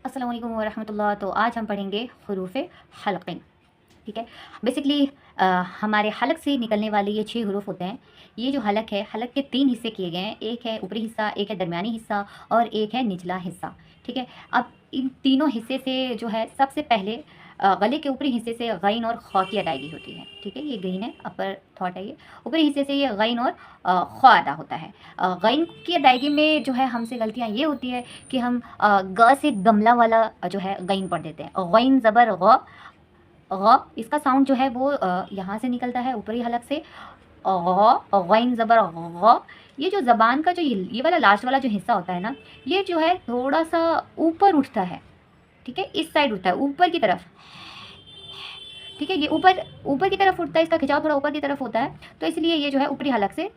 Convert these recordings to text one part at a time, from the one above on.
अस्सलाम वालेकुम वरहमतुल्लाह। तो आज हम पढ़ेंगे हुरूफ़ हलक़ीन। ठीक है। बेसिकली हमारे हलक से निकलने वाले ये 6 हुरूफ होते हैं। ये जो हलक है, हलक के 3 हिस्से किए गए हैं। एक है ऊपरी हिस्सा, एक है दरमियानी हिस्सा और एक है निचला हिस्सा। ठीक है। अब इन तीनों हिस्से से जो है सबसे पहले गले के ऊपरी हिस्से से गैन और ख़ की अदायगी होती है। ठीक है, ये गैन है, अपर थॉट है ये। ऊपरी हिस्से से ये गैन और ख़ अदा होता है। गैन की अदायगी में जो है हमसे गलतियाँ ये होती है कि हम ग से गमला वाला जो है गैन पढ़ देते हैं। गैन ज़बर ग, इसका साउंड जो है वो यहाँ से निकलता है ऊपरी हलक से। गैन ज़बर ग। ये जो ज़बान का जो ये वाला लास्ट वाला जो हिस्सा होता है ना, ये जो है थोड़ा सा ऊपर उठता है। ठीक है, इस साइड उठता है ऊपर की तरफ। ठीक है, ये ऊपर ऊपर की तरफ उठता है, इसका खिंचाव थोड़ा ऊपर की तरफ होता है, तो इसलिए ये जो है ऊपरी हलक से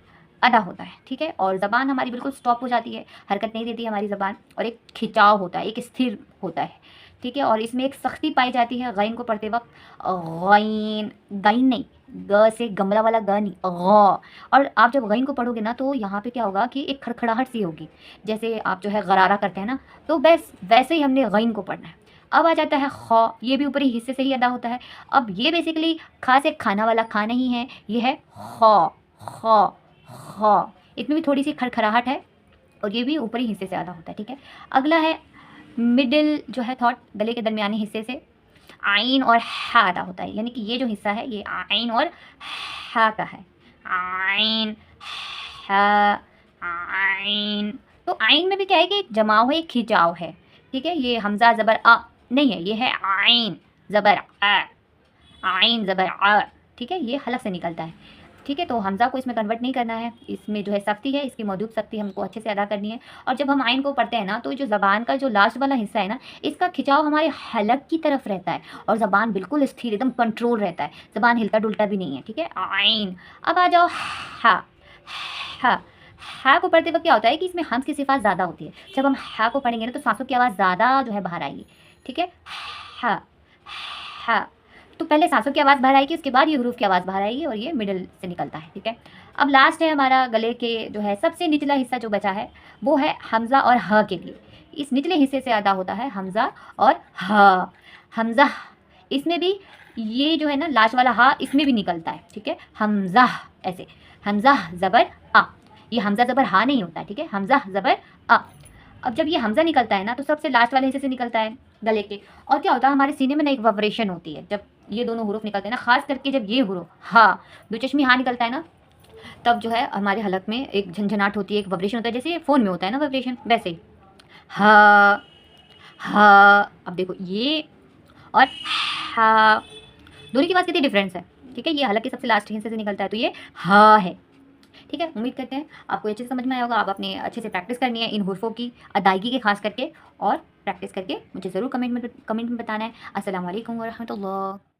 अदा होता है। ठीक है, और ज़बान हमारी बिल्कुल स्टॉप हो जाती है, हरकत नहीं देती हमारी ज़बान, और एक खिंचाव होता है, एक स्थिर होता है। ठीक है, और इसमें एक सख्ती पाई जाती है गैन को पढ़ते वक्त। गैन, गैन नहीं, ग से गमला वाला ग नहीं, ग। और आप जब गैन को पढ़ोगे ना, तो यहाँ पे क्या होगा कि एक खड़खड़ाहट सी होगी, जैसे आप जो है गरारा करते हैं ना, तो बस वैसे ही हमने गैन को पढ़ना है। अब आ जाता है ख, ये भी ऊपरी हिस्से से ही अदा होता है। अब ये बेसिकली खा से खाना वाला खा नहीं है, ये है ख, ख, ख। इसमें भी थोड़ी सी खड़खड़ाहट है, और ये भी ऊपरी हिस्से से अदा होता है। ठीक है, अगला है मिडिल जो है थॉट, गले के दरमियानी हिस्से से आइन और हा अदा होता है। यानी कि ये जो हिस्सा है ये आइन और हा का है। आइन, हा, आइन। तो आइन में भी क्या है कि एक जमाव है, एक खिंचाव है। ठीक है, ये हमजा ज़बर अ नहीं है, ये है आइन ज़बर अ, आइन ज़बर अ। ठीक है, ये हलक से निकलता है। ठीक है, तो हमज़ा को इसमें कन्वर्ट नहीं करना है, इसमें जो है सख्ती है, इसकी मौजूद सख्ती हमको अच्छे से अदा करनी है। और जब हम आइन को पढ़ते हैं ना, तो जो ज़बान का जो लास्ट वाला हिस्सा है ना, इसका खिंचाव हमारे हलक की तरफ रहता है, और ज़बान बिल्कुल स्थिर, एकदम कंट्रोल रहता है, ज़बान हिलता डुलता भी नहीं है। ठीक है, आइन। अब आ जाओ हा, हा। हा को पढ़ते वक्त क्या होता है कि इसमें हम्स की सिफात ज़्यादा होती है। जब हम हा को पढ़ेंगे ना, तो सांसों की आवाज़ ज़्यादा जो है बाहर आएगी। ठीक है, हा, हा। तो पहले सांसों की आवाज़ बाहर आएगी, उसके बाद ये हुरूफ की आवाज़ बाहर आएगी, और ये मिडिल से निकलता है। ठीक है, अब लास्ट है हमारा गले के जो है सबसे निचला हिस्सा जो बचा है, वो है हमज़ा और ह के लिए। इस निचले हिस्से से अदा होता है हमज़ा और ह। हमज़ा, इसमें भी ये जो है ना लास्ट वाला हा, इसमें भी निकलता है। ठीक है, हमज़ा ऐसे, हमज़ा ज़बर आ, ये हमज़ा ज़बर हा नहीं होता है। ठीक है, हमज़ा ज़बर आ। अब जब ये हमज़ा निकलता है ना, तो सबसे लास्ट वाले हिस्से से निकलता है गले के। और क्या होता है हमारे सीने में ना एक वाइब्रेशन होती है जब ये दोनों हुरूफ निकलते हैं ना, खास करके जब ये हुरूफ हा, दो चश्मी हा निकलता है ना, तब जो है हमारे हलक में एक झंझनाहट होती है, एक वाइब्रेशन होता है, जैसे फ़ोन में होता है ना वाइब्रेशन, वैसे ही हा, हा। अब देखो ये और हा, दोनों की आवाज़ कितनी डिफरेंस है। ठीक है, ये हलक के सबसे लास्ट हिस्से से निकलता है, तो ये हा है। ठीक है, उम्मीद करते हैं आपको अच्छे से समझ में आया होगा। आप अपने अच्छे से प्रैक्टिस करनी है इन हुर्फ़ों की अदायगी के खास करके, और प्रैक्टिस करके मुझे ज़रूर कमेंट में बताना है। अस्सलाम वालेकुम व रहमतुल्लाह।